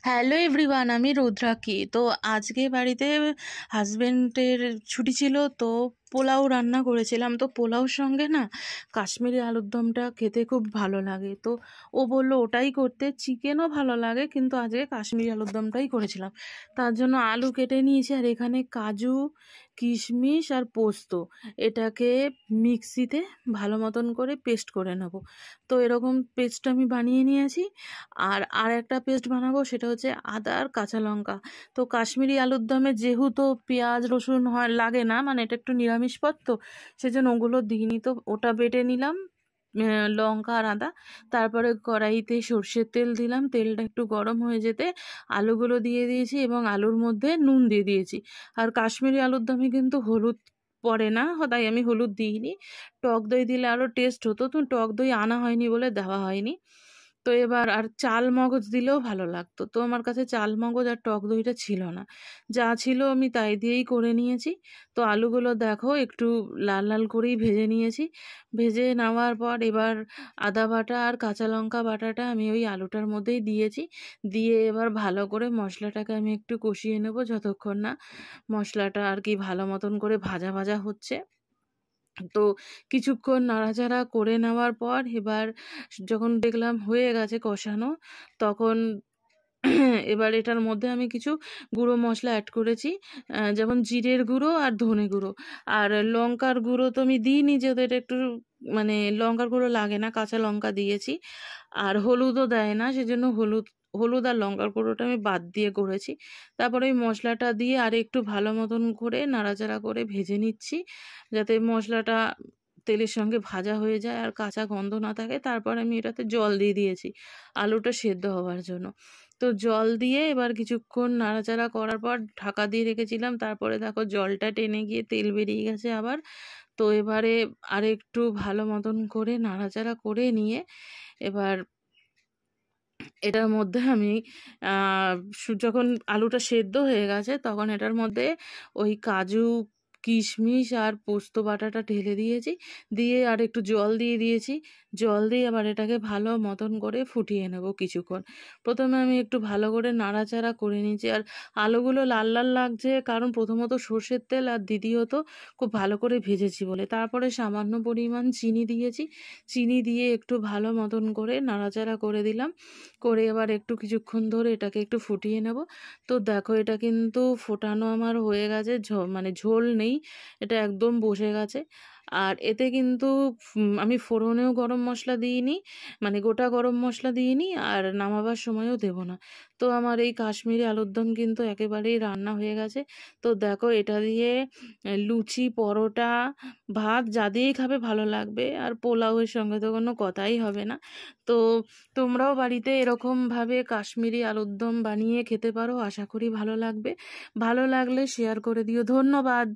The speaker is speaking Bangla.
হ্যালো এভরিওয়ান, আমি রুদ্রাক্ষী। তো আজকে বাড়িতে হাজবেন্ডের ছুটি ছিল, তো পোলাও রান্না করেছিলাম। তো পোলাওর সঙ্গে না কাশ্মীরি আলুর দমটা খেতে খুব ভালো লাগে। তো ও বলল ওটাই করতে, চিকেনও ভালো লাগে কিন্তু আজকে কাশ্মীরি আলুর দমটাই করেছিলাম। তার জন্য আলু কেটে নিয়েছি, আর এখানে কাজু, কিশমিশ আর পোস্ত এটাকে মিক্সিতে ভালো মতন করে পেস্ট করে নেব। তো এরকম পেস্ট আমি বানিয়ে নিয়েছি। আর একটা পেস্ট বানাবো, সেটা হচ্ছে আদা আর কাঁচা লঙ্কা। তো কাশ্মীরি আলুর দমে যেহেতু পেঁয়াজ রসুন হয় লাগে না, মানে এটা একটু নিরামিষ পদ, তো সেজন্য ওগুলো দিইনি। তো ওটা বেটে নিলাম, লঙ্কা আর আদা। তারপরে কড়াইতে সর্ষের তেল দিলাম, তেলটা একটু গরম হয়ে যেতে আলুগুলো দিয়ে দিয়েছি এবং আলুর মধ্যে নুন দিয়ে দিয়েছি। আর কাশ্মীরি আলুর দমে কিন্তু হলুদ পড়ে না, তাই আমি হলুদ দিইনি। টক দই দিলে আরও টেস্ট হতো, তো টক দই আনা হয়নি বলে দেওয়া হয়নি। তো এবার আর চাল মগজ দিলেও ভালো লাগতো, তো আমার কাছে চাল মগজ আর টক দইটা ছিল না। যা ছিল আমি তাই দিয়েই করে নিয়েছি। তো আলুগুলো দেখো একটু লাল লাল করেই ভেজে নিয়েছি। ভেজে নেওয়ার পর এবার আদা বাটা আর কাঁচা লঙ্কা বাটাটা আমি ওই আলুটার মধ্যেই দিয়েছি। দিয়ে এবার ভালো করে মশলাটাকে আমি একটু কষিয়ে নেব, যতক্ষণ না মশলাটা আর কি ভালো মতন করে ভাজা ভাজা হচ্ছে। তো কিছুক্ষণ নাড়াচাড়া করে নেওয়ার পর এবার যখন দেখলাম হয়ে গেছে কষানো, তখন এবার এটার মধ্যে আমি কিছু গুঁড়ো মশলা অ্যাড করেছি, যেমন জিরের গুঁড়ো আর ধনে গুঁড়ো। আর লঙ্কার গুঁড়ো তো আমি দিইনি, যেহেতু এটা একটু মানে লঙ্কার গুঁড়ো লাগে না, কাঁচা লঙ্কা দিয়েছি। আর হলুদও দেয় না, সেজন্য হলুদ হলুদ আর লঙ্কার গুঁড়োটা আমি বাদ দিয়ে করেছি। তারপরে ওই মশলাটা দিয়ে আর একটু ভালো মতন করে নাড়াচাড়া করে ভেজে নিচ্ছি, যাতে মশলাটা তেলের সঙ্গে ভাজা হয়ে যায় আর কাঁচা গন্ধ না থাকে। তারপর আমি এটাতে জল দিয়ে দিয়েছি আলুটা সেদ্ধ হওয়ার জন্য। তো জল দিয়ে এবার কিছুক্ষণ নাড়াচাড়া করার পর ঢাকা দিয়ে রেখেছিলাম। তারপরে দেখো জলটা টেনে গিয়ে তেল বেরিয়ে গেছে আবার। তো এবারে আরেকটু ভালো মতন করে নাড়াচাড়া করে নিয়ে এবার এটার মধ্যে আমি যখন আলুটা সেদ্ধ হয়ে গেছে, তখন এটার মধ্যে ওই কাজু, কিশমিশ আর পোস্ত বাটাটা ঢেলে দিয়েছি। দিয়ে আর একটু জল দিয়ে দিয়েছি। জল দিয়ে আবার এটাকে ভালো মতন করে ফুটিয়ে নেব কিছুক্ষণ। প্রথমে আমি একটু ভালো করে নাড়াচাড়া করে নিয়েছি। আর আলুগুলো লাল লাল লাগছে কারণ প্রথমত সর্ষের তেল, আর দ্বিতীয়ত খুব ভালো করে ভেজেছি বলে। তারপরে সামান্য পরিমাণ চিনি দিয়েছি। চিনি দিয়ে একটু ভালো মতন করে নাড়াচাড়া করে দিলাম। করে এবার একটু কিছুক্ষণ ধরে এটাকে একটু ফুটিয়ে নেব। তো দেখো এটা কিন্তু ফোটানো আমার হয়ে গেছে, মানে ঝোল নেই, এটা একদম বসে গেছে। আর এতে কিন্তু আমি ফোড়নেও গরম মশলা দিইনি, মানে গোটা গরম মশলা দিইনি, আর নামাবার সময়ও দেব না। তো আমার এই কাশ্মীরি আলুর দম কিন্তু একেবারেই রান্না হয়ে গেছে। তো দেখো এটা দিয়ে লুচি, পরোটা, ভাত যা দিয়েই খাবে ভালো লাগবে। আর পোলাওয়ের সঙ্গে তো কোনো কথাই হবে না। তো তোমরাও বাড়িতে এরকমভাবে কাশ্মীরি আলুর দম বানিয়ে খেতে পারো, আশা করি ভালো লাগবে। ভালো লাগলে শেয়ার করে দিও। ধন্যবাদ।